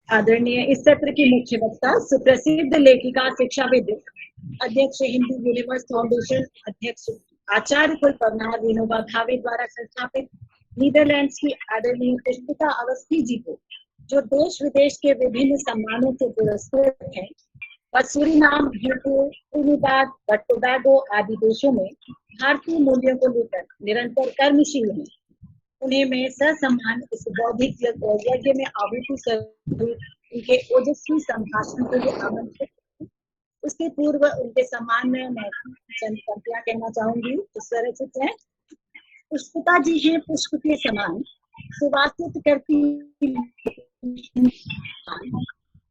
आदरणीय इस सत्र की मुख्य वक्ता सुप्रसिद्ध लेखिका शिक्षाविद अध्यक्ष हिंदू यूनिवर्स फाउंडेशन अध्यक्ष आचार्य कुल पवनार विनोबा भावे द्वारा संस्थापित नीदरलैंड्स की आदरणीय पुष्पिता अवस्थी जी को, जो देश विदेश के विभिन्न सम्मानों से पुरस्कृत हैं और सूरीनाम, यूट्यूब, ट्रिनिडाद व टोबैगो आदि देशों में भारतीय मूल्यों को लेकर निरंतर कर्मशील हैं। उन्हें मैं ससम्मान इस बौद्धिक यज्ञ में आहुति स्वरूप उनके ओजस्वी संभाषण के लिए आमंत्रित। उसके पूर्व उनके सम्मान में मैं चंद पंक्तियां कहना चाहूंगी। इस तरह से है, पुष्पिता जी हैं पुष्प के समान, सुवासित करती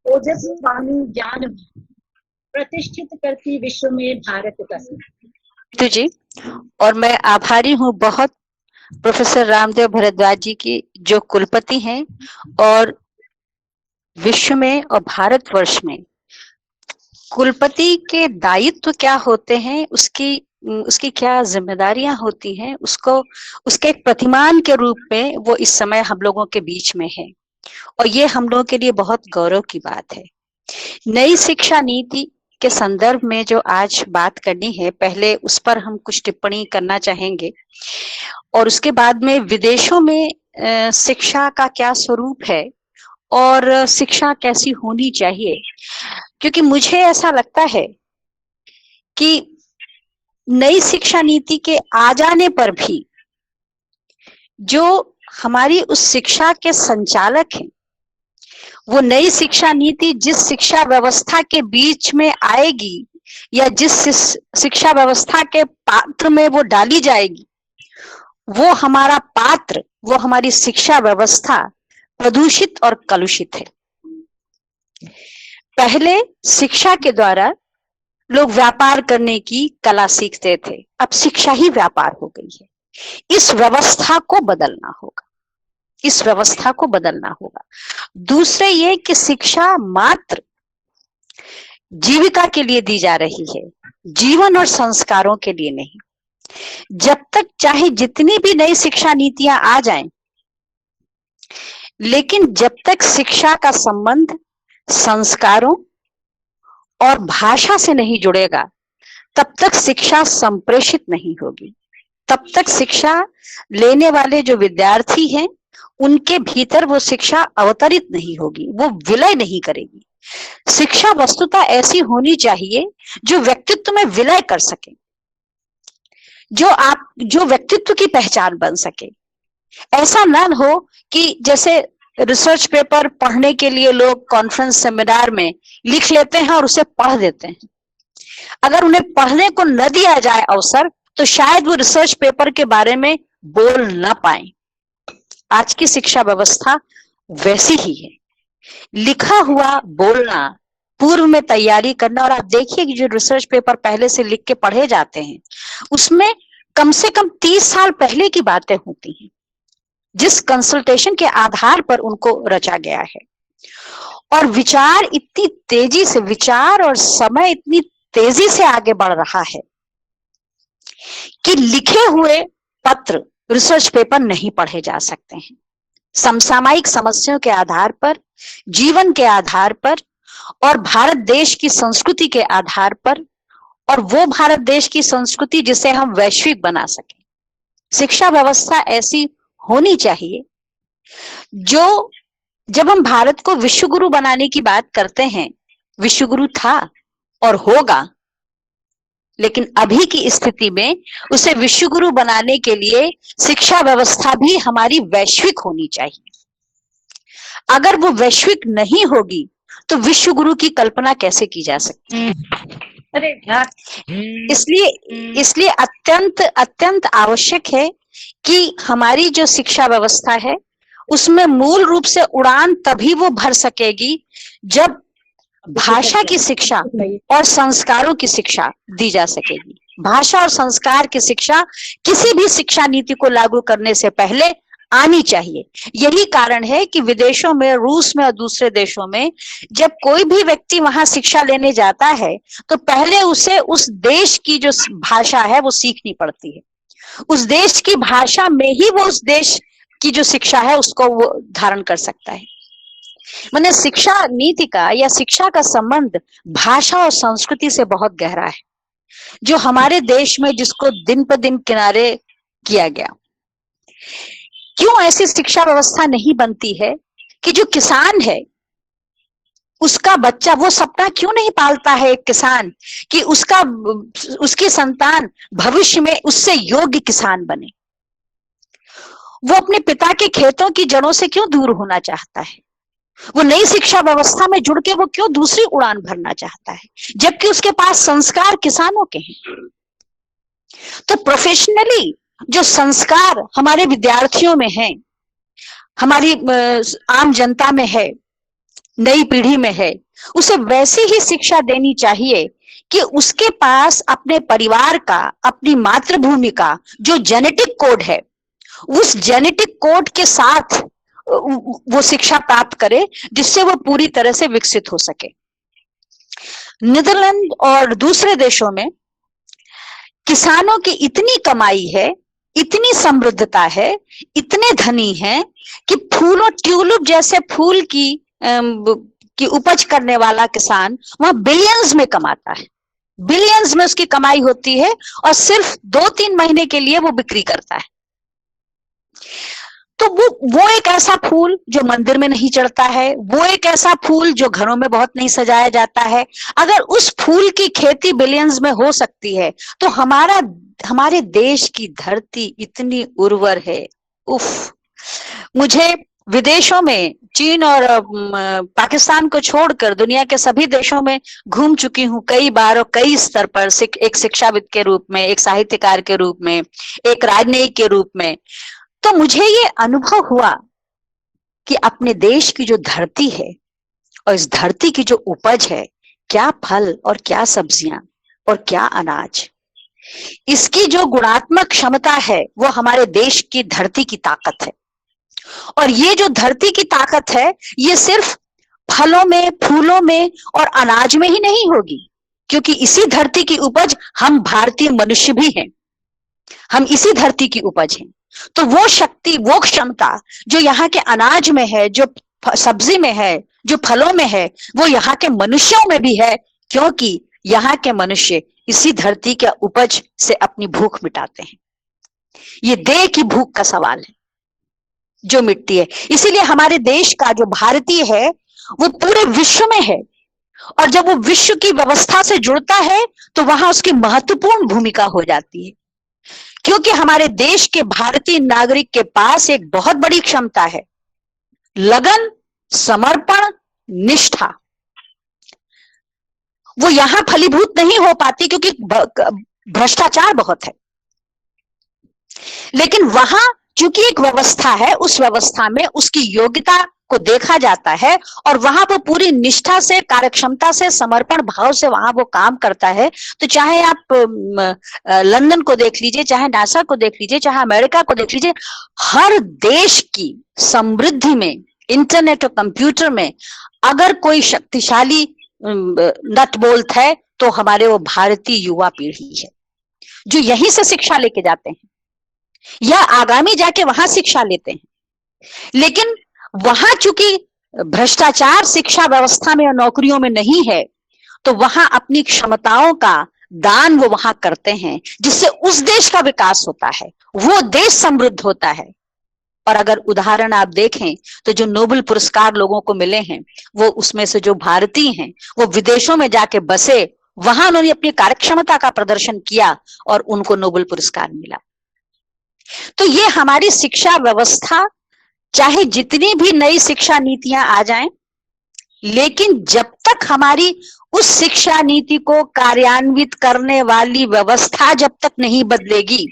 ओजस्वी वाणी ज्ञान, प्रतिष्ठित करती विश्व में भारत का तो जी, और मैं आभारी हूँ बहुत प्रोफेसर रामदेव भारद्वाज जी की, जो कुलपति हैं और विश्व में और भारतवर्ष में कुलपति के दायित्व क्या होते हैं, उसकी क्या जिम्मेदारियां होती हैं, उसको उसके एक प्रतिमान के रूप में वो इस समय हम लोगों के बीच में है, और ये हम लोगों के लिए बहुत गौरव की बात है। नई शिक्षा नीति के संदर्भ में जो आज बात करनी है, पहले उस पर हम कुछ टिप्पणी करना चाहेंगे और उसके बाद में विदेशों में शिक्षा का क्या स्वरूप है और शिक्षा कैसी होनी चाहिए, क्योंकि मुझे ऐसा लगता है कि नई शिक्षा नीति के आ जाने पर भी जो हमारी उस शिक्षा के संचालक हैं, वो नई शिक्षा नीति जिस शिक्षा व्यवस्था के बीच में आएगी या जिस शिक्षा व्यवस्था के पात्र में वो डाली जाएगी, वो हमारा पात्र, वो हमारी शिक्षा व्यवस्था प्रदूषित और कलुषित है। पहले शिक्षा के द्वारा लोग व्यापार करने की कला सीखते थे, अब शिक्षा ही व्यापार हो गई है। इस व्यवस्था को बदलना होगा, इस व्यवस्था को बदलना होगा। दूसरे ये कि शिक्षा मात्र जीविका के लिए दी जा रही है, जीवन और संस्कारों के लिए नहीं। जब तक चाहे जितनी भी नई शिक्षा नीतियां आ जाएं, लेकिन जब तक शिक्षा का संबंध संस्कारों और भाषा से नहीं जुड़ेगा, तब तक शिक्षा संप्रेषित नहीं होगी, तब तक शिक्षा लेने वाले जो विद्यार्थी हैं उनके भीतर वो शिक्षा अवतरित नहीं होगी, वो विलय नहीं करेगी। शिक्षा वस्तुतः ऐसी होनी चाहिए जो व्यक्तित्व में विलय कर सके, जो व्यक्तित्व की पहचान बन सके। ऐसा ना हो कि जैसे रिसर्च पेपर पढ़ने के लिए लोग कॉन्फ्रेंस सेमिनार में लिख लेते हैं और उसे पढ़ देते हैं। अगर उन्हें पढ़ने को न दिया जाए अवसर, तो शायद वो रिसर्च पेपर के बारे में बोल ना पाए। आज की शिक्षा व्यवस्था वैसी ही है, लिखा हुआ बोलना, पूर्व में तैयारी करना। और आप देखिए कि जो रिसर्च पेपर पहले से लिख के पढ़े जाते हैं, उसमें कम से कम 30 साल पहले की बातें होती हैं, जिस कंसल्टेशन के आधार पर उनको रचा गया है। और विचार इतनी तेजी से, विचार और समय इतनी तेजी से आगे बढ़ रहा है कि लिखे हुए पत्र, रिसर्च पेपर नहीं पढ़े जा सकते हैं। समसामयिक समस्याओं के आधार पर, जीवन के आधार पर और भारत देश की संस्कृति के आधार पर, और वो भारत देश की संस्कृति जिसे हम वैश्विक बना सकें, शिक्षा व्यवस्था ऐसी होनी चाहिए जो, जब हम भारत को विश्वगुरु बनाने की बात करते हैं, विश्वगुरु था और होगा, लेकिन अभी की स्थिति में उसे विश्वगुरु बनाने के लिए शिक्षा व्यवस्था भी हमारी वैश्विक होनी चाहिए। अगर वो वैश्विक नहीं होगी तो विश्वगुरु की कल्पना कैसे की जा सकती है? अरे यार, इसलिए अत्यंत अत्यंत आवश्यक है कि हमारी जो शिक्षा व्यवस्था है उसमें मूल रूप से उड़ान तभी वो भर सकेगी जब भाषा की शिक्षा और संस्कारों की शिक्षा दी जा सकेगी। भाषा और संस्कार की शिक्षा किसी भी शिक्षा नीति को लागू करने से पहले आनी चाहिए। यही कारण है कि विदेशों में, रूस में और दूसरे देशों में जब कोई भी व्यक्ति वहां शिक्षा लेने जाता है तो पहले उसे उस देश की जो भाषा है वो सीखनी पड़ती है। उस देश की भाषा में ही वो उस देश की जो शिक्षा है उसको वो धारण कर सकता है। मैंने शिक्षा नीति का या शिक्षा का संबंध भाषा और संस्कृति से बहुत गहरा है, जो हमारे देश में जिसको दिन पर दिन किनारे किया गया। क्यों ऐसी शिक्षा व्यवस्था नहीं बनती है कि जो किसान है उसका बच्चा, वो सपना क्यों नहीं पालता है एक किसान कि उसकी संतान भविष्य में उससे योग्य किसान बने? वो अपने पिता के खेतों की जड़ों से क्यों दूर होना चाहता है? वो नई शिक्षा व्यवस्था में जुड़ के वो क्यों दूसरी उड़ान भरना चाहता है, जबकि उसके पास संस्कार किसानों के हैं? तो प्रोफेशनली जो संस्कार हमारे विद्यार्थियों में है, हमारी आम जनता में है, नई पीढ़ी में है, उसे वैसी ही शिक्षा देनी चाहिए कि उसके पास अपने परिवार का, अपनी मातृभूमि का जो जेनेटिक कोड है, उस जेनेटिक कोड के साथ वो शिक्षा प्राप्त करे, जिससे वो पूरी तरह से विकसित हो सके। नीदरलैंड और दूसरे देशों में किसानों की इतनी कमाई है, इतनी समृद्धता है, इतने धनी हैं कि फूलों, ट्यूलिप जैसे फूल की उपज करने वाला किसान वहां बिलियंस में कमाता है, बिलियंस में उसकी कमाई होती है, और सिर्फ 2-3 महीने के लिए वो बिक्री करता है। तो वो एक ऐसा फूल जो मंदिर में नहीं चढ़ता है, वो एक ऐसा फूल जो घरों में बहुत नहीं सजाया जाता है, अगर उस फूल की खेती बिलियंस में हो सकती है, तो हमारे देश की धरती इतनी उर्वर है। उफ, मुझे विदेशों में, चीन और पाकिस्तान को छोड़कर दुनिया के सभी देशों में घूम चुकी हूँ कई बार और कई स्तर पर, एक शिक्षाविद के रूप में, एक साहित्यकार के रूप में, एक राजनयिक के रूप में। तो मुझे ये अनुभव हुआ कि अपने देश की जो धरती है और इस धरती की जो उपज है, क्या फल और क्या सब्जियां और क्या अनाज, इसकी जो गुणात्मक क्षमता है वो हमारे देश की धरती की ताकत है। और ये जो धरती की ताकत है, ये सिर्फ फलों में, फूलों में और अनाज में ही नहीं होगी, क्योंकि इसी धरती की उपज हम भारतीय मनुष्य भी हैं, हम इसी धरती की उपज हैं। तो वो शक्ति, वो क्षमता जो यहाँ के अनाज में है, जो सब्जी में है, जो फलों में है, वो यहाँ के मनुष्यों में भी है, क्योंकि यहाँ के मनुष्य इसी धरती के उपज से अपनी भूख मिटाते हैं। ये देह की भूख का सवाल है जो मिटती है। इसीलिए हमारे देश का जो भारतीय है वो पूरे विश्व में है, और जब वो विश्व की व्यवस्था से जुड़ता है तो वहां उसकी महत्वपूर्ण भूमिका हो जाती है, क्योंकि हमारे देश के भारतीय नागरिक के पास एक बहुत बड़ी क्षमता है, लगन, समर्पण, निष्ठा। वो यहां फलीभूत नहीं हो पाती क्योंकि भ्रष्टाचार बहुत है, लेकिन वहां चूंकि एक व्यवस्था है, उस व्यवस्था में उसकी योग्यता को देखा जाता है, और वहां वो पूरी निष्ठा से, कार्यक्षमता से, समर्पण भाव से वहां वो काम करता है। तो चाहे आप लंदन को देख लीजिए, चाहे नासा को देख लीजिए, चाहे अमेरिका को देख लीजिए, हर देश की समृद्धि में, इंटरनेट और कंप्यूटर में अगर कोई शक्तिशाली नट बोल्ट है तो हमारे वो भारतीय युवा पीढ़ी है, जो यहीं से शिक्षा लेके जाते हैं या आगामी जाके वहां शिक्षा लेते हैं। लेकिन वहां चूंकि भ्रष्टाचार शिक्षा व्यवस्था में और नौकरियों में नहीं है, तो वहां अपनी क्षमताओं का दान वो वहां करते हैं, जिससे उस देश का विकास होता है, वो देश समृद्ध होता है। और अगर उदाहरण आप देखें तो जो नोबेल पुरस्कार लोगों को मिले हैं, वो उसमें से जो भारतीय हैं वो विदेशों में जाके बसे, वहां उन्होंने अपनी कार्यक्षमता का प्रदर्शन किया और उनको नोबेल पुरस्कार मिला। तो ये हमारी शिक्षा व्यवस्था, चाहे जितनी भी नई शिक्षा नीतियां आ जाएं, लेकिन जब तक हमारी उस शिक्षा नीति को कार्यान्वित करने वाली व्यवस्था जब तक नहीं बदलेगी,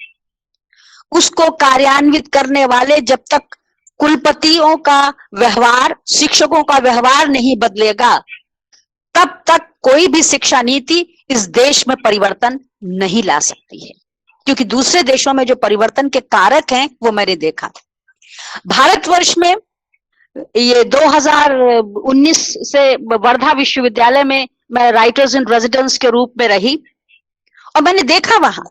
उसको कार्यान्वित करने वाले जब तक कुलपतियों का व्यवहार, शिक्षकों का व्यवहार नहीं बदलेगा, तब तक कोई भी शिक्षा नीति इस देश में परिवर्तन नहीं ला सकती है। क्योंकि दूसरे देशों में जो परिवर्तन के कारक हैं वो मैंने देखा। भारतवर्ष में ये 2019 से वर्धा विश्वविद्यालय में मैं राइटर्स इन रेजिडेंस के रूप में रही, और मैंने देखा वहां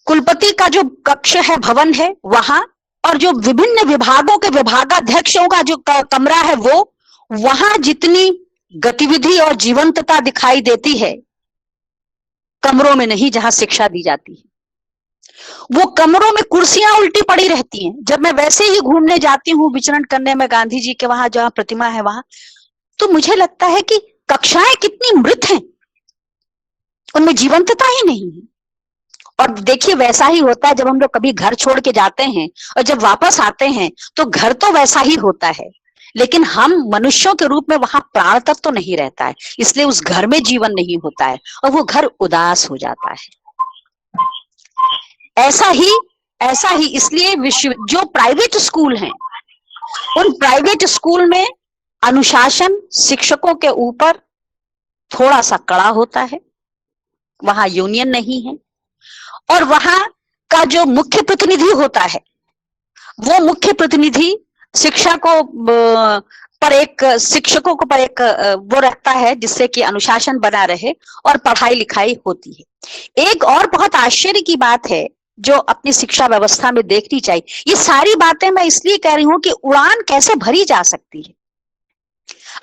कुलपति का जो कक्ष है, भवन है, वहां और जो विभिन्न विभागों के विभागाध्यक्षों का जो कमरा है, वो वहां जितनी गतिविधि और जीवंतता दिखाई देती है, कमरों में नहीं जहां शिक्षा दी जाती है। वो कमरों में कुर्सियां उल्टी पड़ी रहती हैं। जब मैं वैसे ही घूमने जाती हूँ विचरण करने में गांधी जी के वहां जहां प्रतिमा है वहां, तो मुझे लगता है कि कक्षाएं कितनी मृत हैं, उनमें जीवंतता ही नहीं है। और देखिए वैसा ही होता है जब हम लोग कभी घर छोड़ के जाते हैं और जब वापस आते हैं तो घर तो वैसा ही होता है, लेकिन हम मनुष्यों के रूप में वहां प्राण तत्व तो नहीं रहता है, इसलिए उस घर में जीवन नहीं होता है और वो घर उदास हो जाता है। ऐसा ही इसलिए जो प्राइवेट स्कूल हैं, उन प्राइवेट स्कूल में अनुशासन शिक्षकों के ऊपर थोड़ा सा कड़ा होता है, वहां यूनियन नहीं है, और वहां का जो मुख्य प्रतिनिधि होता है वो मुख्य प्रतिनिधि शिक्षकों पर एक वो रहता है जिससे कि अनुशासन बना रहे और पढ़ाई लिखाई होती है। एक और बहुत आश्चर्य की बात है जो अपनी शिक्षा व्यवस्था में देखनी चाहिए। ये सारी बातें मैं इसलिए कह रही हूं कि उड़ान कैसे भरी जा सकती है।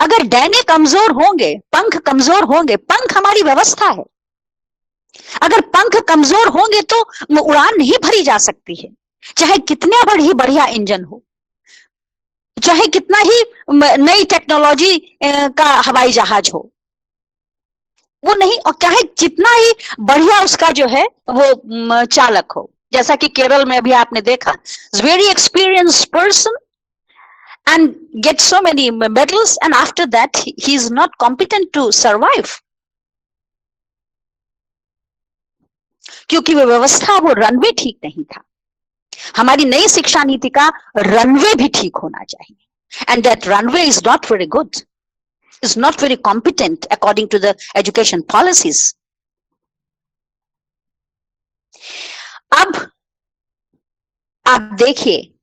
अगर डैने कमजोर होंगे, पंख कमजोर होंगे, पंख हमारी व्यवस्था है, अगर पंख कमजोर होंगे तो उड़ान नहीं भरी जा सकती है। चाहे कितना बढ़िया इंजन हो, चाहे कितना ही नई टेक्नोलॉजी का हवाई जहाज हो, वो नहीं, और चाहे जितना ही बढ़िया उसका जो है वो चालक हो। जैसा कि केरल में भी आपने देखा, very experienced person and get so many medals and after that he is not competent to survive, क्योंकि वो व्यवस्था, वो रनवे ठीक नहीं था। हमारी नई शिक्षा नीति का रनवे भी ठीक होना चाहिए, and that runway is not very good, is not very competent according to the education policies. अब आप देखिए,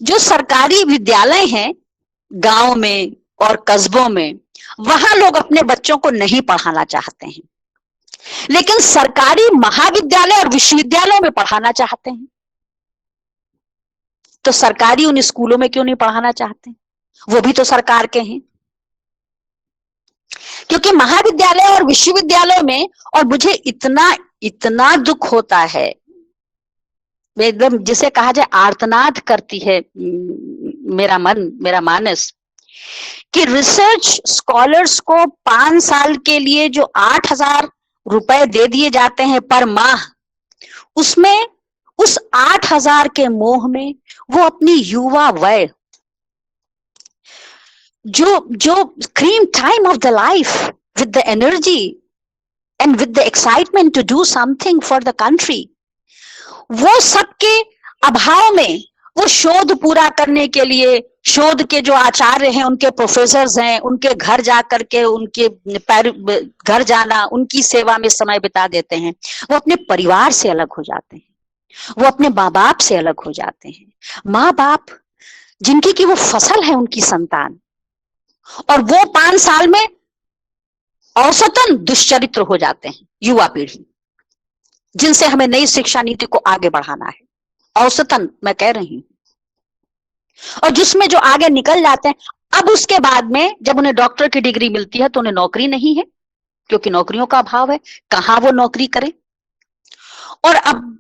जो सरकारी विद्यालय हैं गांव में और कस्बों में, वहां लोग अपने बच्चों को नहीं पढ़ाना चाहते हैं, लेकिन सरकारी महाविद्यालय और विश्वविद्यालयों में पढ़ाना चाहते हैं। तो सरकारी उन स्कूलों में क्यों नहीं पढ़ाना चाहते? वो भी तो सरकार के हैं। क्योंकि महाविद्यालय और विश्वविद्यालय में, और मुझे इतना दुख होता है, एकदम जिसे कहा जाए आर्तनाद करती है मेरा मन, मेरा मानस, कि रिसर्च स्कॉलर्स को 5 साल के लिए जो 8,000 रुपए दे दिए जाते हैं पर माह, उसमें उस 8,000 के मोह में वो अपनी युवा वय, जो cream time of the life with the energy and with the excitement to do something for the country, वो सबके अभाव में वो शोध पूरा करने के लिए, शोध के जो आचार्य हैं, उनके प्रोफेसर्स हैं, उनके घर जाकर के उनके घर जाना, उनकी सेवा में समय बिता देते हैं। वो अपने परिवार से अलग हो जाते हैं, वो अपने माँ बाप से अलग हो जाते हैं। माँ बाप जिनकी की वो फसल है उनकी संतान, और वो 5 साल में औसतन दुष्चरित्र हो जाते हैं। युवा पीढ़ी जिनसे हमें नई शिक्षा नीति को आगे बढ़ाना है, औसतन मैं कह रही हूं, और जिसमें जो आगे निकल जाते हैं, अब उसके बाद में जब उन्हें डॉक्टर की डिग्री मिलती है तो उन्हें नौकरी नहीं है, क्योंकि नौकरियों का अभाव है, कहां वो नौकरी करे। और अब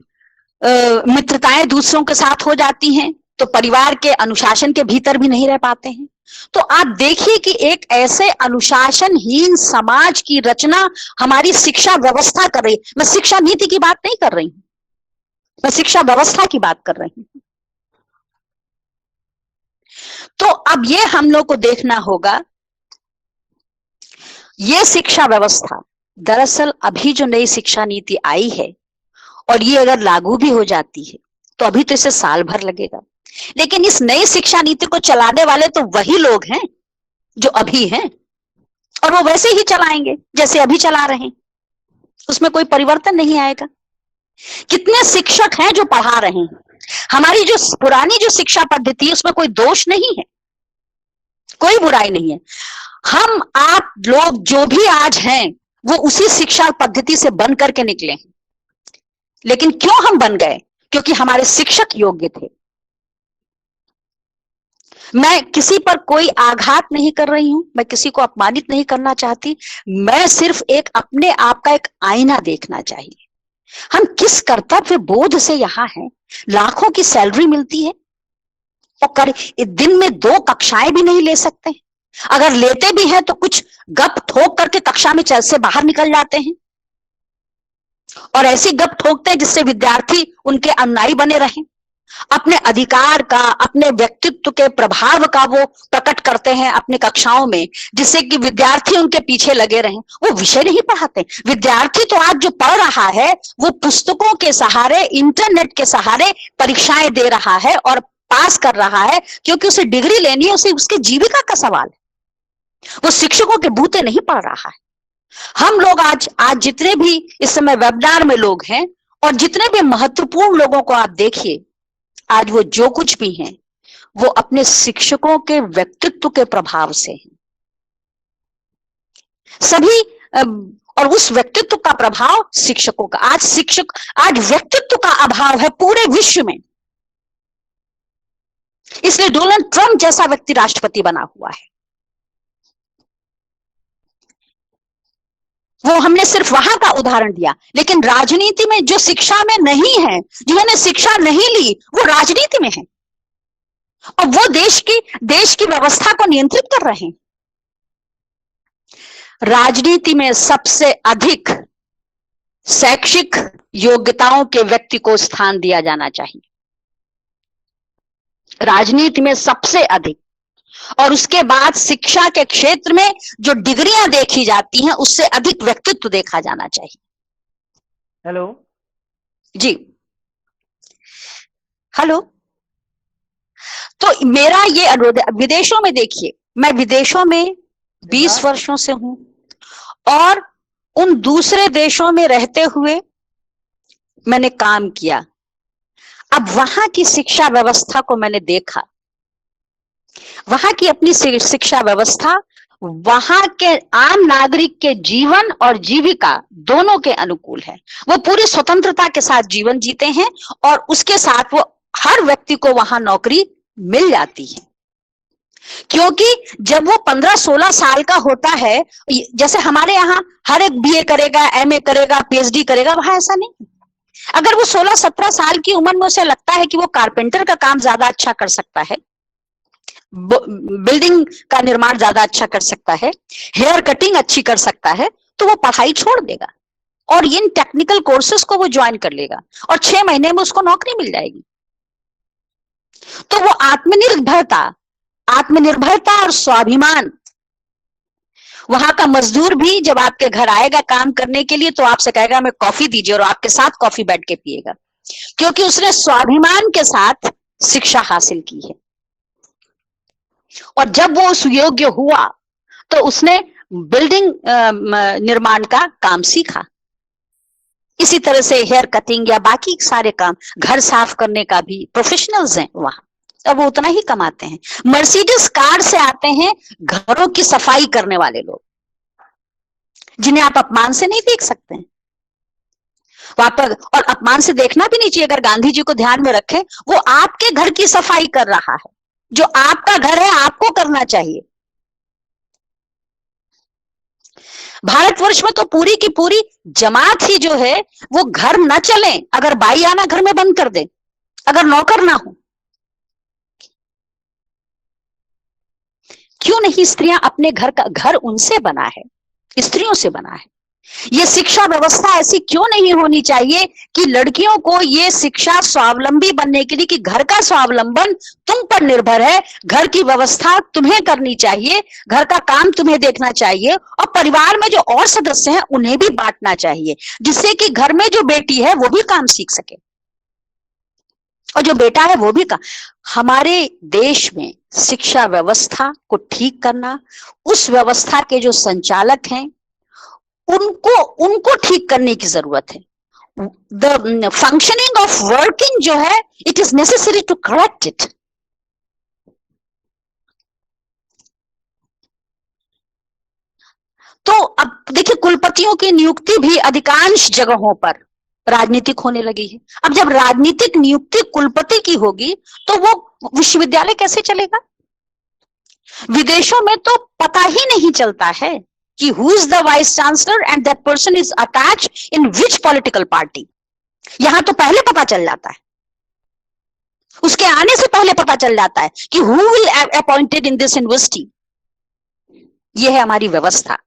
मित्रताएं दूसरों के साथ हो जाती हैं, तो परिवार के अनुशासन के भीतर भी नहीं रह पाते हैं। तो आप देखिए कि एक ऐसे अनुशासनहीन समाज की रचना हमारी शिक्षा व्यवस्था कर रही। मैं शिक्षा नीति की बात नहीं कर रही हूं, मैं शिक्षा व्यवस्था की बात कर रही हूं। तो अब ये हम लोग को देखना होगा, ये शिक्षा व्यवस्था दरअसल अभी जो नई शिक्षा नीति आई है, और ये अगर लागू भी हो जाती है तो अभी तो इसे साल भर लगेगा, लेकिन इस नई शिक्षा नीति को चलाने वाले तो वही लोग हैं जो अभी हैं, और वो वैसे ही चलाएंगे जैसे अभी चला रहे हैं, उसमें कोई परिवर्तन नहीं आएगा। कितने शिक्षक हैं जो पढ़ा रहे हैं। हमारी जो पुरानी जो शिक्षा पद्धति है उसमें कोई दोष नहीं है, कोई बुराई नहीं है। हम आप लोग जो भी आज हैं वो उसी शिक्षा पद्धति से बन करके निकले हैं। लेकिन क्यों हम बन गए? क्योंकि हमारे शिक्षक योग्य थे, मैं किसी पर कोई आघात नहीं कर रही हूं, मैं किसी को अपमानित नहीं करना चाहती, मैं सिर्फ एक अपने आप का एक आईना देखना चाहिए। हम किस कर्तव्य बोध से यहाँ हैं? लाखों की सैलरी मिलती है और दिन में 2 कक्षाएं भी नहीं ले सकते। अगर लेते भी हैं तो कुछ गप ठोक करके कक्षा में चल से बाहर निकल जाते हैं और ऐसी गप ठोकते हैं जिससे विद्यार्थी उनके अनुयायी बने रहें। अपने अधिकार का, अपने व्यक्तित्व के प्रभाव का वो प्रकट करते हैं अपने कक्षाओं में, जिससे कि विद्यार्थी उनके पीछे लगे रहें। वो विषय नहीं पढ़ाते। विद्यार्थी तो आज जो पढ़ रहा है वो पुस्तकों के सहारे, इंटरनेट के सहारे परीक्षाएं दे रहा है और पास कर रहा है, क्योंकि उसे डिग्री लेनी है, उसे उसके जीविका का सवाल है। वो शिक्षकों के बूते नहीं पढ़ रहा है। हम लोग आज जितने भी इस समय वेबिनार में लोग हैं और जितने भी महत्वपूर्ण लोगों को आप देखिए, आज वो जो कुछ भी हैं वो अपने शिक्षकों के व्यक्तित्व के प्रभाव से हैं। सभी और उस व्यक्तित्व का प्रभाव शिक्षकों का। आज व्यक्तित्व का अभाव है पूरे विश्व में, इसलिए डोनाल्ड ट्रंप जैसा व्यक्ति राष्ट्रपति बना हुआ है। वो हमने सिर्फ वहां का उदाहरण दिया, लेकिन राजनीति में जो शिक्षा में नहीं है, जिन्होंने शिक्षा नहीं ली, वो राजनीति में है और वो देश की व्यवस्था को नियंत्रित कर रहे हैं। राजनीति में सबसे अधिक शैक्षिक योग्यताओं के व्यक्ति को स्थान दिया जाना चाहिए, राजनीति में सबसे अधिक। और उसके बाद शिक्षा के क्षेत्र में जो डिग्रियां देखी जाती हैं उससे अधिक व्यक्तित्व देखा जाना चाहिए। हेलो जी, हेलो। तो मेरा ये अनुरोध है, विदेशों में देखिए, मैं विदेशों में 20 वर्षों से हूं और उन दूसरे देशों में रहते हुए मैंने काम किया। अब वहां की शिक्षा व्यवस्था को मैंने देखा, वहां की अपनी शिक्षा व्यवस्था वहां के आम नागरिक के जीवन और जीविका दोनों के अनुकूल है। वो पूरी स्वतंत्रता के साथ जीवन जीते हैं और उसके साथ वो हर व्यक्ति को वहां नौकरी मिल जाती है, क्योंकि जब वो 15-16 साल का होता है, जैसे हमारे यहाँ हर एक बीए करेगा, एमए करेगा, पीएचडी करेगा, वहां ऐसा नहीं। अगर वो 16-17 साल की उम्र में उसे लगता है कि वो कारपेंटर का काम ज्यादा अच्छा कर सकता है, बिल्डिंग का निर्माण ज्यादा अच्छा कर सकता है, हेयर कटिंग अच्छी कर सकता है, तो वो पढ़ाई छोड़ देगा और इन टेक्निकल कोर्सेस को वो ज्वाइन कर लेगा और 6 महीने में उसको नौकरी मिल जाएगी। तो वो आत्मनिर्भरता और स्वाभिमान, वहां का मजदूर भी जब आपके घर आएगा काम करने के लिए तो आपसे कहेगा मैं कॉफी दीजिए और आपके साथ कॉफी बैठ के पिएगा, क्योंकि उसने स्वाभिमान के साथ शिक्षा हासिल की है। और जब वो उस योग्य हुआ तो उसने बिल्डिंग निर्माण का काम सीखा। इसी तरह से हेयर कटिंग या बाकी सारे काम, घर साफ करने का भी प्रोफेशनल्स हैं वहां, अब वो उतना ही कमाते हैं। मर्सिडीज कार से आते हैं घरों की सफाई करने वाले लोग, जिन्हें आप अपमान से नहीं देख सकते हैं वहां पर, और अपमान से देखना भी नहीं चाहिए। अगर गांधी जी को ध्यान में रखें, वो आपके घर की सफाई कर रहा है, जो आपका घर है आपको करना चाहिए। भारतवर्ष में तो पूरी की पूरी जमात ही जो है वो घर न चले अगर बाई आना घर में बंद कर दे, अगर नौकर ना हो। क्यों नहीं स्त्रियां अपने घर उनसे बना है, स्त्रियों से बना है। ये शिक्षा व्यवस्था ऐसी क्यों नहीं होनी चाहिए कि लड़कियों को ये शिक्षा स्वावलंबी बनने के लिए, कि घर का स्वावलंबन तुम पर निर्भर है, घर की व्यवस्था तुम्हें करनी चाहिए, घर का काम तुम्हें देखना चाहिए और परिवार में जो और सदस्य हैं उन्हें भी बांटना चाहिए, जिससे कि घर में जो बेटी है वो भी काम सीख सके और जो बेटा है वो भी हमारे देश में शिक्षा व्यवस्था को ठीक करना, उस व्यवस्था के जो संचालक हैं उनको ठीक करने की जरूरत है। द फंक्शनिंग ऑफ वर्किंग जो है, it is necessary to correct it. तो अब देखिए, कुलपतियों की नियुक्ति भी अधिकांश जगहों पर राजनीतिक होने लगी है। अब जब राजनीतिक नियुक्ति कुलपति की होगी तो वो विश्वविद्यालय कैसे चलेगा? विदेशों में तो पता ही नहीं चलता है कि who is the vice chancellor and that person is attached in which political party. यहां तो पहले पता चल जाता है, उसके आने से पहले पता चल जाता है कि who will appointed in this university. यह है हमारी व्यवस्था,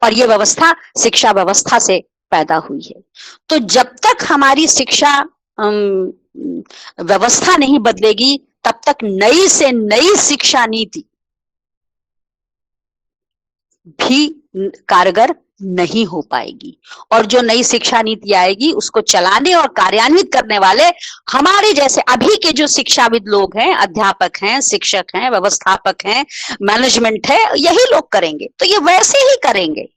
और यह व्यवस्था शिक्षा व्यवस्था से पैदा हुई है। तो जब तक हमारी शिक्षा व्यवस्था नहीं बदलेगी, तब तक नई से नई शिक्षा नीति भी कारगर नहीं हो पाएगी। और जो नई शिक्षा नीति आएगी उसको चलाने और कार्यान्वित करने वाले हमारे जैसे अभी के जो शिक्षाविद लोग हैं, अध्यापक हैं, शिक्षक हैं, व्यवस्थापक हैं, मैनेजमेंट है, यही लोग करेंगे। तो ये वैसे ही करेंगे,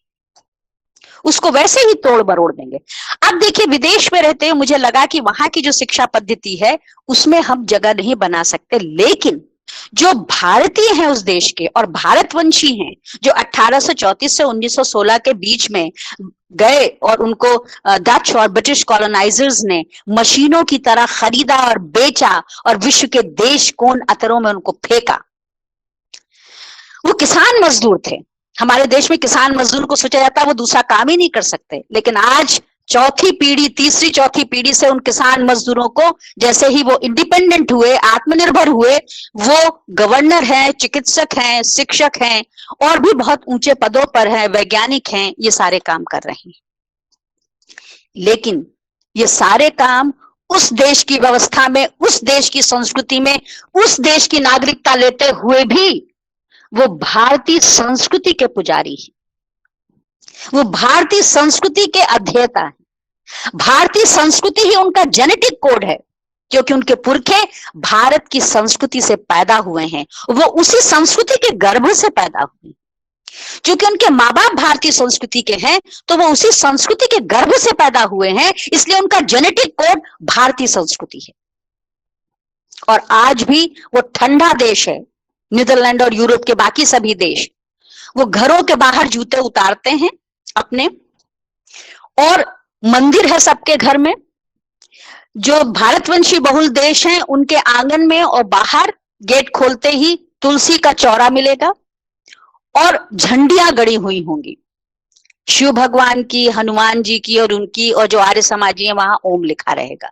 उसको वैसे ही तोड़ मरोड़ देंगे। अब देखिए, विदेश में रहते हुए मुझे लगा कि वहां की जो शिक्षा पद्धति है उसमें हम जगह नहीं बना सकते, लेकिन जो भारतीय हैं उस देश के और भारतवंशी हैं, जो 1834 से 1916 के बीच में गए और उनको डच और ब्रिटिश कॉलोनाइजर्स ने मशीनों की तरह खरीदा और बेचा और विश्व के देश कोन अतरों में उनको फेंका। वो किसान मजदूर थे। हमारे देश में किसान मजदूर को सोचा जाता है वो दूसरा काम ही नहीं कर सकते, लेकिन आज चौथी पीढ़ी, तीसरी चौथी पीढ़ी से उन किसान मजदूरों को जैसे ही वो इंडिपेंडेंट हुए, आत्मनिर्भर हुए, वो गवर्नर हैं, चिकित्सक हैं, शिक्षक हैं और भी बहुत ऊंचे पदों पर हैं, वैज्ञानिक हैं, ये सारे काम कर रहे हैं। लेकिन ये सारे काम उस देश की व्यवस्था में, उस देश की संस्कृति में, उस देश की नागरिकता लेते हुए भी वो भारतीय संस्कृति के पुजारी हैं, वो भारतीय संस्कृति के अध्येता हैं। भारतीय संस्कृति ही उनका जेनेटिक कोड है, क्योंकि उनके पुरखे भारत की संस्कृति से पैदा हुए हैं, वो उसी संस्कृति के गर्भ से पैदा हुए। क्योंकि उनके माँ बाप भारतीय संस्कृति के हैं, तो वो उसी संस्कृति के गर्भ से पैदा हुए हैं, इसलिए उनका जेनेटिक कोड भारतीय संस्कृति है। और आज भी वो ठंडा देश है, नीदरलैंड और यूरोप के बाकी सभी देश, वो घरों के बाहर जूते उतारते हैं अपने, और मंदिर है सबके घर में। जो भारतवंशी बहुल देश हैं उनके आंगन में और बाहर गेट खोलते ही तुलसी का चौरा मिलेगा और झंडियां गड़ी हुई होंगी, शिव भगवान की, हनुमान जी की और उनकी, और जो आर्य समाजी है वहां ओम लिखा रहेगा।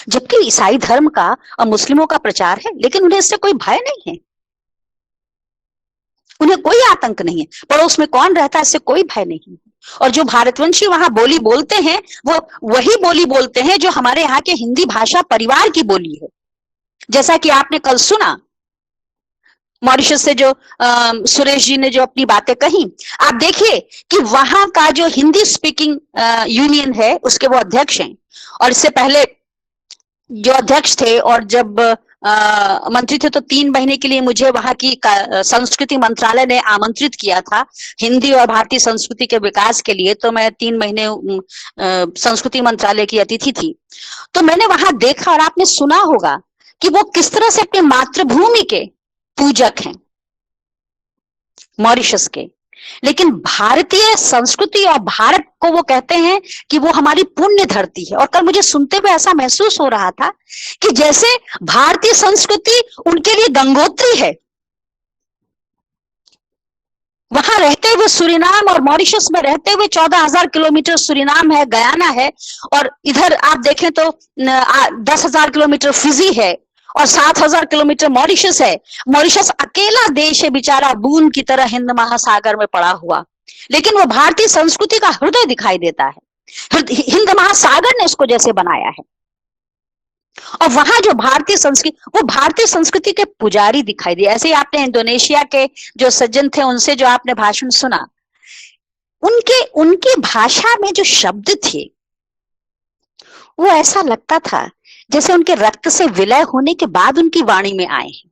जबकि ईसाई धर्म का और मुस्लिमों का प्रचार है, लेकिन उन्हें इससे कोई भय नहीं है, उन्हें कोई आतंक नहीं है। पड़ोस में कौन रहता है इससे कोई भय नहीं है। और जो भारतवंशी वहां बोली बोलते हैं वो वही बोली बोलते हैं जो हमारे यहाँ के हिंदी भाषा परिवार की बोली है। जैसा कि आपने कल सुना, मॉरिशस से जो सुरेश जी ने जो अपनी बातें कही, आप देखिए कि वहां का जो हिंदी स्पीकिंग यूनियन है उसके वो अध्यक्ष हैं, और इससे पहले जो अध्यक्ष थे और जब मंत्री थे तो 3 महीने के लिए मुझे वहां की संस्कृति मंत्रालय ने आमंत्रित किया था हिंदी और भारतीय संस्कृति के विकास के लिए। तो मैं 3 महीने संस्कृति मंत्रालय की अतिथि थी। तो मैंने वहां देखा और आपने सुना होगा कि वो किस तरह से अपनी मातृभूमि के पूजक हैं, मॉरिशस के। लेकिन भारतीय संस्कृति और भारत को वो कहते हैं कि वो हमारी पुण्य धरती है। और कल मुझे सुनते हुए ऐसा महसूस हो रहा था कि जैसे भारतीय संस्कृति उनके लिए गंगोत्री है। वहां रहते हुए सूरीनाम और मॉरिशस में रहते हुए 14,000 किलोमीटर सूरीनाम है, गयाना है, और इधर आप देखें तो 10,000 किलोमीटर फिजी है और 7,000 किलोमीटर मॉरिशस है। मॉरिशस अकेला देश है बेचारा, बूंद की तरह हिंद महासागर में पड़ा हुआ, लेकिन वो भारतीय संस्कृति का हृदय दिखाई देता है। हिंद महासागर ने उसको जैसे बनाया है। और वहां जो भारतीय संस्कृति, वो भारतीय संस्कृति के पुजारी दिखाई दिए। ऐसे ही आपने इंडोनेशिया के जो सज्जन थे उनसे जो आपने भाषण सुना, उनकी भाषा में जो शब्द थे वो ऐसा लगता था जैसे उनके रक्त से विलय होने के बाद उनकी वाणी में आए हैं।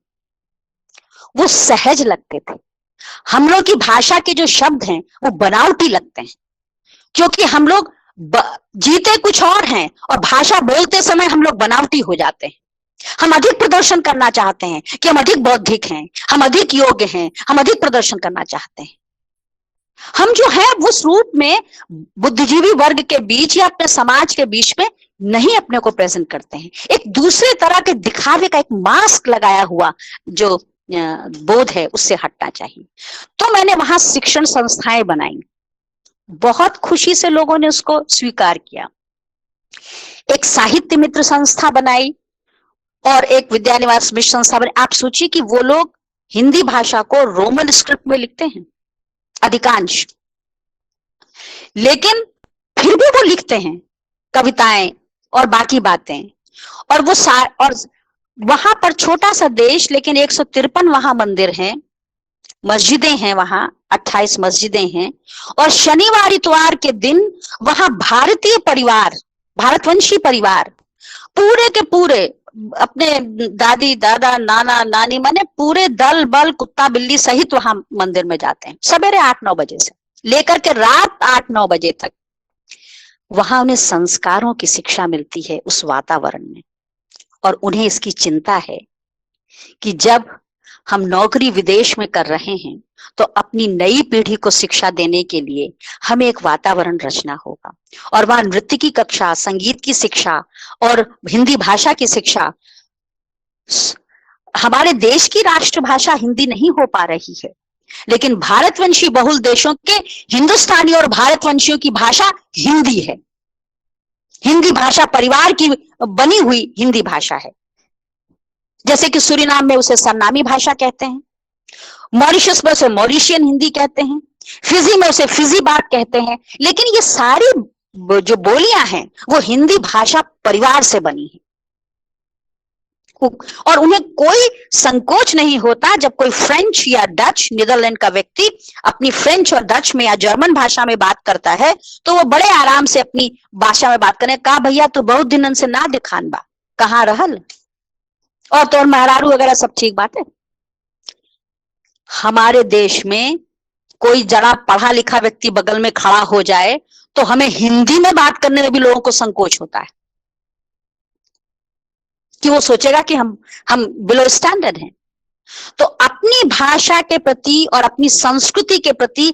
वो सहज लगते थे। हम लोग की भाषा के जो शब्द हैं वो बनावटी लगते हैं, क्योंकि हम लोग जीते कुछ और हैं और भाषा बोलते समय हम लोग बनावटी हो जाते हैं। हम अधिक प्रदर्शन करना चाहते हैं कि हम अधिक बौद्धिक हैं, हम अधिक योग्य हैं, हम अधिक प्रदर्शन करना चाहते हैं। हम जो है उस रूप में बुद्धिजीवी वर्ग के बीच या अपने समाज के बीच में नहीं अपने को प्रेजेंट करते हैं। एक दूसरे तरह के दिखावे का एक मास्क लगाया हुआ जो बोध है उससे हटना चाहिए। तो मैंने वहां शिक्षण संस्थाएं बनाई, बहुत खुशी से लोगों ने उसको स्वीकार किया। एक साहित्य मित्र संस्था बनाई और एक विद्यानिवास मिश्र संस्था बनाई। आप सोचिए कि वो लोग हिंदी भाषा को रोमन स्क्रिप्ट में लिखते हैं अधिकांश, लेकिन फिर भी वो लिखते हैं कविताएं और बाकी बातें। और वो और वहां पर छोटा सा देश, लेकिन 153 वहां मंदिर हैं, मस्जिदें हैं, वहां 28 मस्जिदें हैं। और शनिवार इतवार के दिन वहां भारतीय परिवार, भारतवंशी परिवार पूरे के पूरे अपने दादी दादा नाना नानी माने पूरे दल बल कुत्ता बिल्ली सहित वहां मंदिर में जाते हैं सवेरे 8-9 बजे से लेकर के रात 8-9 बजे तक। वहां उन्हें संस्कारों की शिक्षा मिलती है उस वातावरण में। और उन्हें इसकी चिंता है कि जब हम नौकरी विदेश में कर रहे हैं तो अपनी नई पीढ़ी को शिक्षा देने के लिए हमें एक वातावरण रचना होगा। और वहां नृत्य की कक्षा, संगीत की शिक्षा और हिंदी भाषा की शिक्षा, हमारे देश की राष्ट्रभाषा हिंदी नहीं हो पा रही है, लेकिन भारतवंशी बहुल देशों के हिंदुस्तानी और भारतवंशियों की भाषा हिंदी है। हिंदी भाषा परिवार की बनी हुई हिंदी भाषा है। जैसे कि सूरीनाम में उसे सरनामी भाषा कहते हैं, मॉरिशस में उसे मॉरिशियन हिंदी कहते हैं, फिजी में उसे फिजी बात कहते हैं। लेकिन ये सारी जो बोलियां हैं वो हिंदी भाषा परिवार से बनी है। और उन्हें कोई संकोच नहीं होता जब कोई फ्रेंच या डच, नीदरलैंड का व्यक्ति अपनी फ्रेंच और डच में या जर्मन भाषा में बात करता है तो वो बड़े आराम से अपनी भाषा में बात करें। कहा भैया तू बहुत दिनन से ना दिखान बा, कहाँ रहल, और तो मेहरारू वगैरह सब ठीक बात है। हमारे देश में कोई जरा पढ़ा लिखा व्यक्ति बगल में खड़ा हो जाए तो हमें हिंदी में बात करने में भी लोगों को संकोच होता है कि वो सोचेगा कि हम बिलो स्टैंडर्ड हैं। तो अपनी भाषा के प्रति और अपनी संस्कृति के प्रति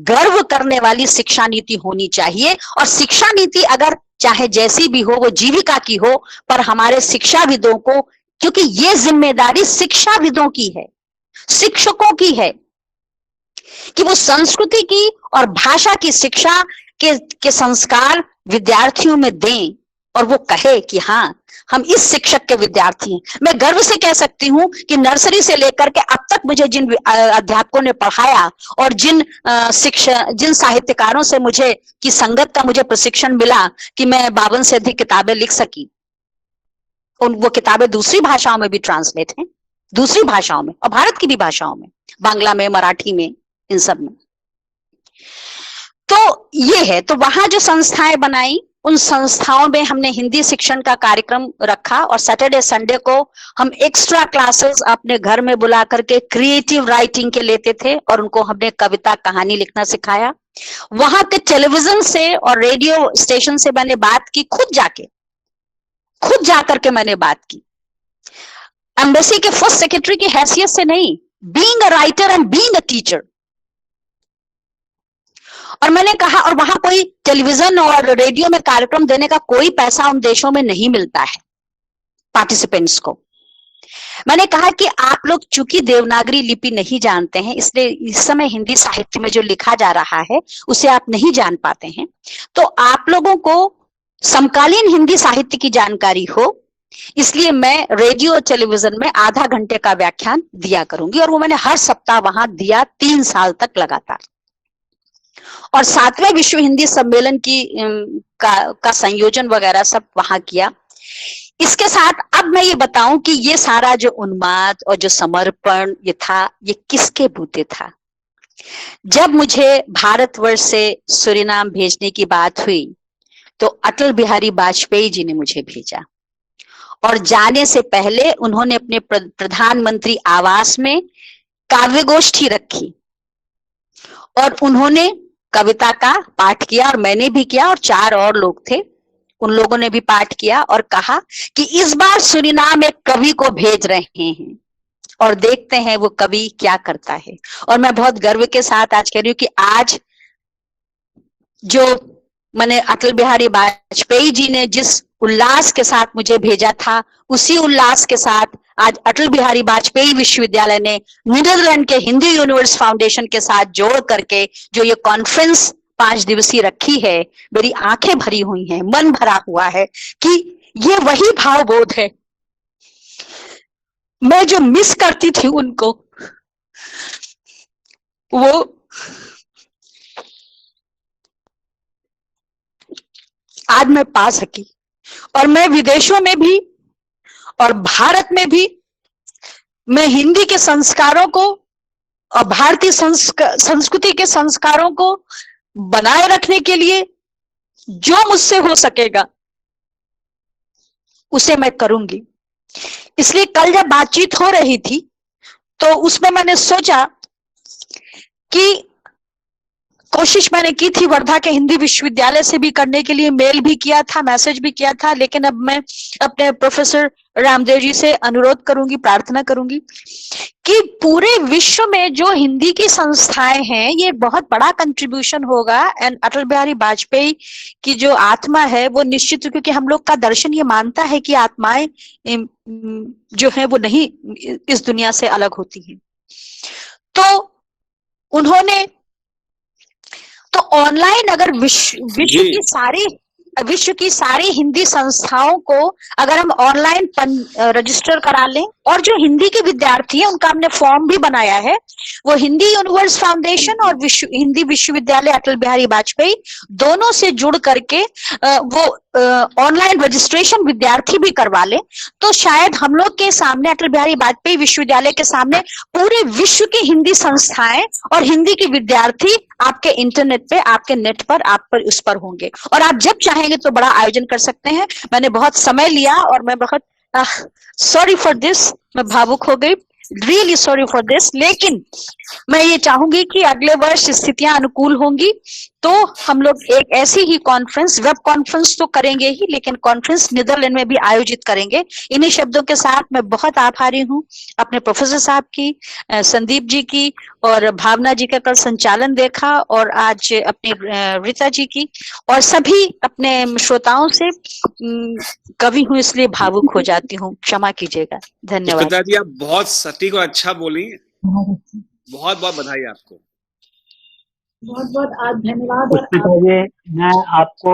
गर्व करने वाली शिक्षा नीति होनी चाहिए। और शिक्षा नीति अगर चाहे जैसी भी हो, वो जीविका की हो, पर हमारे शिक्षाविदों को, क्योंकि ये जिम्मेदारी शिक्षाविदों की है, शिक्षकों की है कि वो संस्कृति की और भाषा की शिक्षा के संस्कार विद्यार्थियों में दें और वो कहे कि हाँ हम इस शिक्षक के विद्यार्थी हैं। मैं गर्व से कह सकती हूं कि नर्सरी से लेकर के अब तक मुझे जिन अध्यापकों ने पढ़ाया और जिन साहित्यकारों से मुझे की संगत का मुझे प्रशिक्षण मिला कि मैं 52 से अधिक किताबें लिख सकी, वो किताबें दूसरी भाषाओं में भी ट्रांसलेट हैं, दूसरी भाषाओं में और भारत की भी भाषाओं में, बांग्ला में, मराठी में, इन सब में। तो ये है। तो वहां जो संस्थाएं बनाई, उन संस्थाओं में हमने हिंदी शिक्षण का कार्यक्रम रखा और सैटरडे संडे को हम एक्स्ट्रा क्लासेस अपने घर में बुला करके क्रिएटिव राइटिंग के लेते थे और उनको हमने कविता कहानी लिखना सिखाया। वहां के टेलीविजन से और रेडियो स्टेशन से मैंने बात की, खुद जाकर के मैंने बात की, एम्बेसी के फर्स्ट सेक्रेटरी की हैसियत से नहीं, being a writer and being a teacher. और मैंने कहा, और वहां कोई टेलीविजन और रेडियो में कार्यक्रम देने का कोई पैसा उन देशों में नहीं मिलता है पार्टिसिपेंट्स को। मैंने कहा कि आप लोग चूंकि देवनागरी लिपि नहीं जानते हैं, इसलिए इस समय हिंदी साहित्य में जो लिखा जा रहा है उसे आप नहीं जान पाते हैं, तो आप लोगों को समकालीन हिंदी साहित्य की जानकारी हो, इसलिए मैं रेडियो और टेलीविजन में आधा घंटे का व्याख्यान दिया करूंगी। और वो मैंने हर सप्ताह वहां दिया 3 साल तक लगातार। और 7वें विश्व हिंदी सम्मेलन का संयोजन वगैरह सब वहां किया। इसके साथ अब मैं ये बताऊं कि ये सारा जो उन्माद और जो समर्पण ये था, ये किसके बूते था। जब मुझे भारतवर्ष से सूरीनाम भेजने की बात हुई तो अटल बिहारी वाजपेयी जी ने मुझे भेजा और जाने से पहले उन्होंने अपने प्रधानमंत्री आवास में काव्य गोष्ठी रखी और उन्होंने कविता का पाठ किया और मैंने भी किया और 4 और लोग थे, उन लोगों ने भी पाठ किया और कहा कि इस बार सूरीनाम एक कवि को भेज रहे हैं और देखते हैं वो कवि क्या करता है। और मैं बहुत गर्व के साथ आज कह रही हूँ कि आज जो मैंने अटल बिहारी वाजपेयी जी ने जिस उल्लास के साथ मुझे भेजा था, उसी उल्लास के साथ आज अटल बिहारी वाजपेयी विश्वविद्यालय ने नीदरलैंड के हिंदी यूनिवर्स फाउंडेशन के साथ जोड़ करके जो ये कॉन्फ्रेंस 5 दिवसीय रखी है, मेरी आंखें भरी हुई हैं, मन भरा हुआ है कि ये वही भावबोध है। मैं जो मिस करती थी उनको, वो आज मैं पा सकी। और मैं विदेशों में भी और भारत में भी मैं हिंदी के संस्कारों को और भारतीय संस्कृति के संस्कारों को बनाए रखने के लिए जो मुझसे हो सकेगा उसे मैं करूंगी। इसलिए कल जब बातचीत हो रही थी तो उसमें मैंने सोचा कि कोशिश मैंने की थी वर्धा के हिंदी विश्वविद्यालय से भी करने के लिए, मेल भी किया था, मैसेज भी किया था, लेकिन अब मैं अपने प्रोफेसर रामदेव जी से अनुरोध करूंगी, प्रार्थना करूंगी कि पूरे विश्व में जो हिंदी की संस्थाएं हैं, ये बहुत बड़ा कंट्रीब्यूशन होगा। एंड अटल बिहारी वाजपेयी की जो आत्मा है वो निश्चित, क्योंकि हम लोग का दर्शन ये मानता है कि आत्माएं जो है वो नहीं इस दुनिया से अलग होती हैं। तो उन्होंने तो ऑनलाइन अगर विश्व की सारी हिंदी संस्थाओं को अगर हम ऑनलाइन रजिस्टर करा लें, और जो हिंदी के विद्यार्थी हैं उनका हमने फॉर्म भी बनाया है, वो हिंदी यूनिवर्स फाउंडेशन और हिंदी विश्वविद्यालय अटल बिहारी वाजपेयी दोनों से जुड़ करके वो ऑनलाइन रजिस्ट्रेशन विद्यार्थी भी करवा लें, तो शायद हम लोग के सामने, अटल बिहारी वाजपेयी विश्वविद्यालय के सामने, पूरे विश्व की हिंदी संस्थाएं और हिंदी के विद्यार्थी आपके इंटरनेट पे, आपके नेट पर, आप पर उस पर होंगे। और आप जब चाहेंगे तो बड़ा आयोजन कर सकते हैं। मैंने बहुत समय लिया और मैं बहुत सॉरी फॉर दिस, मैं भावुक हो गई, रियली सॉरी फॉर दिस। लेकिन मैं ये चाहूंगी कि अगले वर्ष स्थितियां अनुकूल होंगी तो हम लोग एक ऐसी ही कॉन्फ्रेंस, वेब कॉन्फ्रेंस तो करेंगे ही, लेकिन कॉन्फ्रेंस नीदरलैंड में भी आयोजित करेंगे। इन्हीं शब्दों के साथ मैं बहुत आभारी हूँ अपने प्रोफेसर साहब की, संदीप जी की, और भावना जी का कल संचालन देखा, और आज अपनी रीता जी की, और सभी अपने श्रोताओं से कवि हूँ इसलिए भावुक हो जाती हूँ, क्षमा कीजिएगा। धन्यवाद। पुष्पिता जी, आप बहुत सटीक और अच्छा बोली, बहुत बहुत बधाई आपको। बहुत बहुत धन्यवाद। पुष्पिता जी, मैं आपको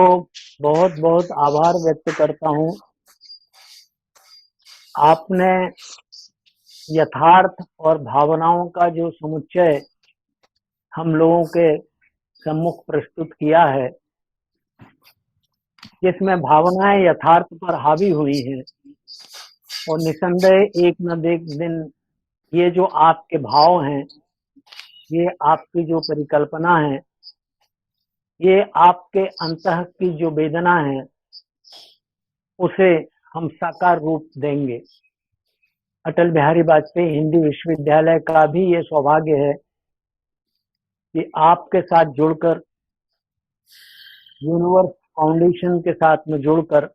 बहुत बहुत आभार व्यक्त करता हूँ। आपने यथार्थ और भावनाओं का जो समुच्चय हम लोगों के सम्मुख प्रस्तुत किया है, जिसमें भावनाएं यथार्थ पर हावी हुई हैं, और निसंदेह एक न एक दिन ये जो आपके भाव हैं, ये आपकी जो परिकल्पना है, ये आपके अंतः की जो वेदना है, उसे हम साकार रूप देंगे। अटल बिहारी वाजपेयी हिंदी विश्वविद्यालय का भी ये सौभाग्य है कि आपके साथ जुड़कर, यूनिवर्स फाउंडेशन के साथ में जुड़कर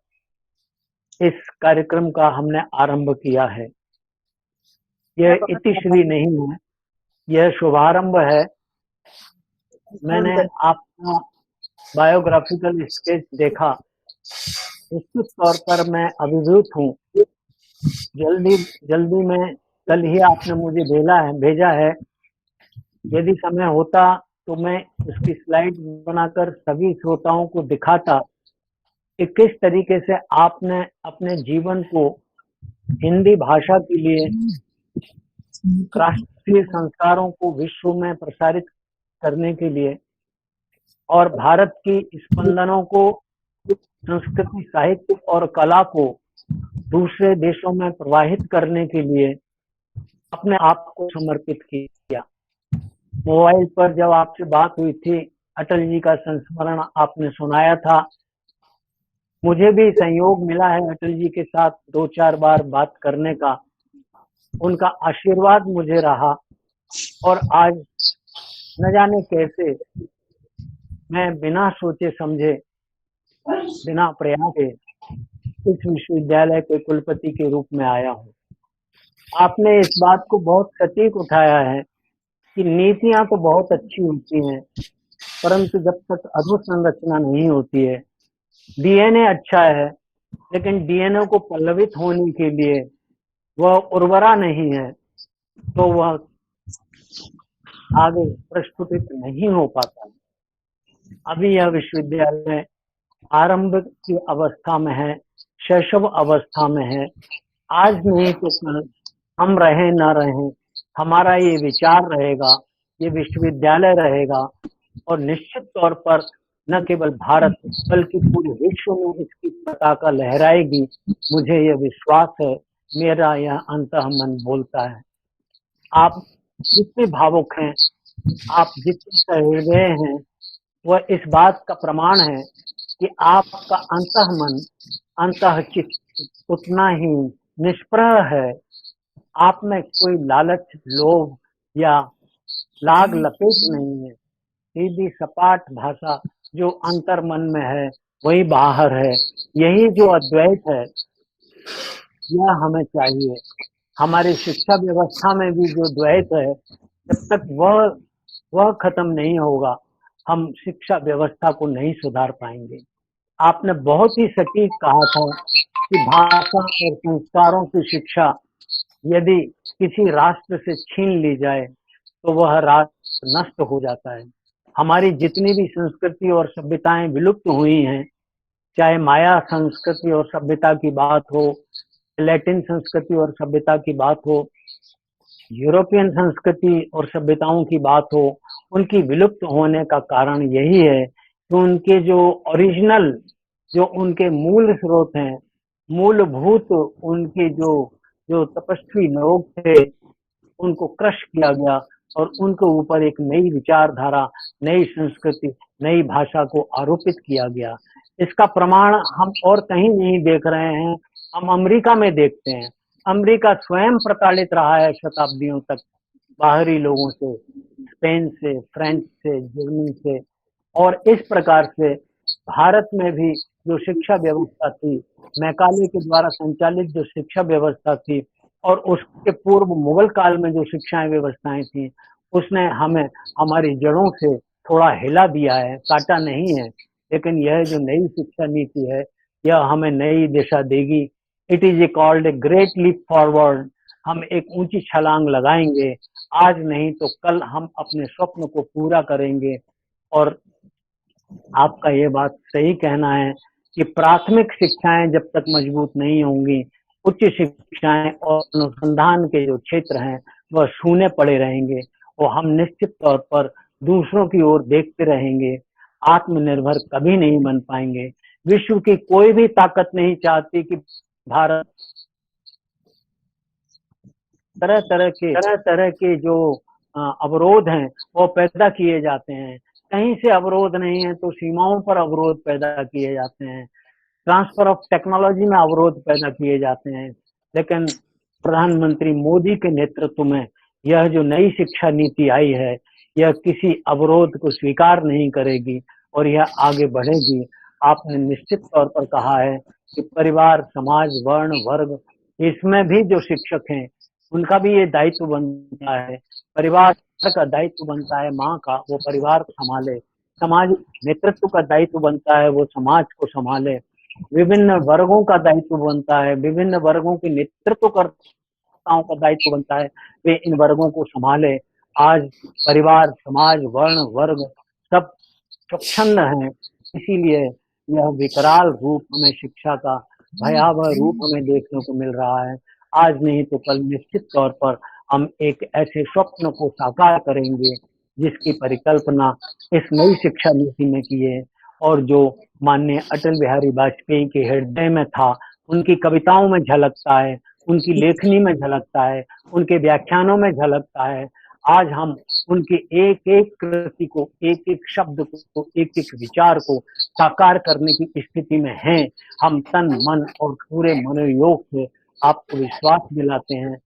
इस कार्यक्रम का हमने आरंभ किया है। यह इतिश्री नहीं है, यह शुभारंभ है। मैंने आपका बायोग्राफिकल स्केच देखा, निश्चित तौर पर मैं अभिभूत हूँ। जल्दी में कल ही आपने मुझे भेजा है। यदि समय होता तो मैं उसकी स्लाइड बनाकर सभी श्रोताओं को दिखाता कि किस तरीके से आपने अपने जीवन को हिंदी भाषा के लिए, राष्ट्रीय संस्कारों को विश्व में प्रसारित करने के लिए, और भारत की स्पंदनों को, संस्कृति, साहित्य और कला को दूसरे देशों में प्रवाहित करने के लिए अपने आप को समर्पित किया। मोबाइल पर जब आपसे बात हुई थी, अटल जी का संस्मरण आपने सुनाया था। मुझे भी संयोग मिला है अटल जी के साथ 2-4 बार बात करने का। उनका आशीर्वाद मुझे रहा, और आज न जाने कैसे मैं बिना सोचे समझे, बिना प्रयास के इस विश्वविद्यालय के कुलपति के रूप में आया हूँ। आपने इस बात को बहुत सटीक उठाया है कि नीतियां तो बहुत अच्छी होती हैं, परंतु जब तक अधोसंरचना नहीं होती है, डीएनए अच्छा है, लेकिन डीएनए को पल्लवित होने के लिए वह उर्वरा नहीं है तो वह आगे प्रस्फुटित नहीं हो पाता। अभी यह विश्वविद्यालय आरंभ की अवस्था में है, शैशव अवस्था में है। आज नहीं तो कल हम रहे न रहे, हमारा ये विचार रहेगा, ये विश्वविद्यालय रहेगा और निश्चित तौर पर न केवल भारत बल्कि पूरे विश्व में इसकी पताका लहराएगी। मुझे यह विश्वास है, मेरा यह अंतः मन बोलता है। आप जितने भावुक हैं, आप जितने सहृदय हैं, वह इस बात का प्रमाण है कि आपका अंतः मन, अंतः चित्त उतना ही निष्प्रह है। आप में कोई लालच, लोभ या लाग लपेट नहीं है। सीधी सपाट भाषा जो अंतर मन में है वही बाहर है। यही जो अद्वैत है, यह हमें चाहिए। हमारी शिक्षा व्यवस्था में भी जो द्वैत है, जब तक वह खत्म नहीं होगा, हम शिक्षा व्यवस्था को नहीं सुधार पाएंगे। आपने बहुत ही सटीक कहा था कि भाषा और संस्कारों की शिक्षा यदि किसी राष्ट्र से छीन ली जाए तो वह राष्ट्र नष्ट हो जाता है। हमारी जितनी भी संस्कृति और सभ्यताएं विलुप्त हुई हैं, चाहे माया संस्कृति और सभ्यता की बात हो, लैटिन संस्कृति और सभ्यता की बात हो, यूरोपियन संस्कृति और सभ्यताओं की बात हो, उनकी विलुप्त होने का कारण यही है कि उनके जो ओरिजिनल, जो उनके मूल स्रोत हैं, मूलभूत उनके जो तपस्वी लोग थे, उनको क्रश किया गया और उनके ऊपर एक नई विचारधारा, नई संस्कृति, नई भाषा को आरोपित किया गया। इसका प्रमाण हम और कहीं नहीं देख रहे हैं, हम अमेरिका में देखते हैं। अमेरिका स्वयं प्रताड़ित रहा है शताब्दियों तक बाहरी लोगों से, स्पेन से, फ्रेंच से, जर्मनी से, और इस प्रकार से भारत में भी जो शिक्षा व्यवस्था थी, मैकाले के द्वारा संचालित जो शिक्षा व्यवस्था थी, और उसके पूर्व मुगल काल में जो शिक्षा व्यवस्थाएं थी, उसने हमें हमारी जड़ों से थोड़ा हिला दिया है, काटा नहीं है। लेकिन यह जो नई शिक्षा नीति है, यह हमें नई दिशा देगी। It is called a great leap forward. हम एक ऊंची छलांग लगाएंगे, आज नहीं तो कल हम अपने स्वप्न को पूरा करेंगे। और आपका ये बात सही कहना है कि प्राथमिक शिक्षाएं जब तक मजबूत नहीं होंगी, उच्च शिक्षाएं और अनुसंधान के जो क्षेत्र हैं वह सूने पड़े रहेंगे और हम निश्चित तौर पर दूसरों की ओर देखते रहेंगे, आत्मनिर्भर कभी नहीं बन पाएंगे। विश्व की कोई भी ताकत नहीं चाहती कि भारत तरह तरह के जो अवरोध हैं वो पैदा किए जाते हैं। कहीं से अवरोध नहीं है तो सीमाओं पर अवरोध पैदा किए जाते हैं, ट्रांसफर ऑफ टेक्नोलॉजी में अवरोध पैदा किए जाते हैं। लेकिन प्रधानमंत्री मोदी के नेतृत्व में यह जो नई शिक्षा नीति आई है, यह किसी अवरोध को स्वीकार नहीं करेगी और यह आगे बढ़ेगी। आपने निश्चित तौर पर कहा है कि परिवार, समाज, वर्ण, वर्ग, इसमें भी जो शिक्षक हैं उनका भी ये दायित्व बनता है। परिवार का दायित्व बनता है माँ का, वो परिवार को संभाले। समाज नेतृत्व का दायित्व बनता है वो समाज को संभाले। विभिन्न वर्गों का दायित्व बनता है, विभिन्न वर्गों के नेतृत्वकर्ताओं का दायित्व बनता है वे इन वर्गों को संभाले। आज परिवार, समाज, वर्ण, वर्ग सब स्वच्छंद हैं, इसीलिए यह विकराल रूप हमें शिक्षा का भयावह रूप हमें देखने को मिल रहा है। आज नहीं तो कल निश्चित तौर पर हम एक ऐसे स्वप्न को साकार करेंगे जिसकी परिकल्पना इस नई शिक्षा नीति में की है और जो माननीय अटल बिहारी वाजपेयी के हृदय में था, उनकी कविताओं में झलकता है, उनकी लेखनी में झलकता है, उनके व्याख्यानों में झलकता है। आज हम उनके एक एक कृति को, एक एक शब्द को, एक एक विचार को साकार करने की स्थिति में हैं। हम तन, मन और पूरे मनोयोग से आपको विश्वास दिलाते हैं।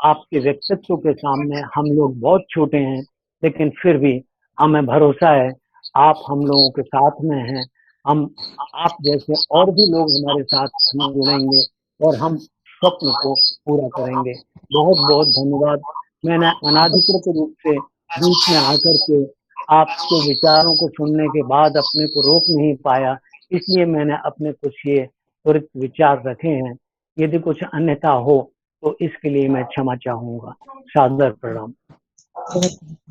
आपके व्यक्तित्व के सामने हम लोग बहुत छोटे हैं, लेकिन फिर भी हमें भरोसा है आप हम लोगों के साथ में हैं। हम आप जैसे और भी लोग हमारे साथ में जुड़ेंगे और हम स्वप्न को पूरा करेंगे। बहुत बहुत धन्यवाद। मैंने अनाधिकृत रूप से बीच में आकर के आपके विचारों को सुनने के बाद अपने को रोक नहीं पाया, इसलिए मैंने अपने कुछ ये त्वरित विचार रखे हैं। यदि कुछ अन्यथा हो तो इसके लिए मैं क्षमा चाहूंगा। सादर प्रणाम।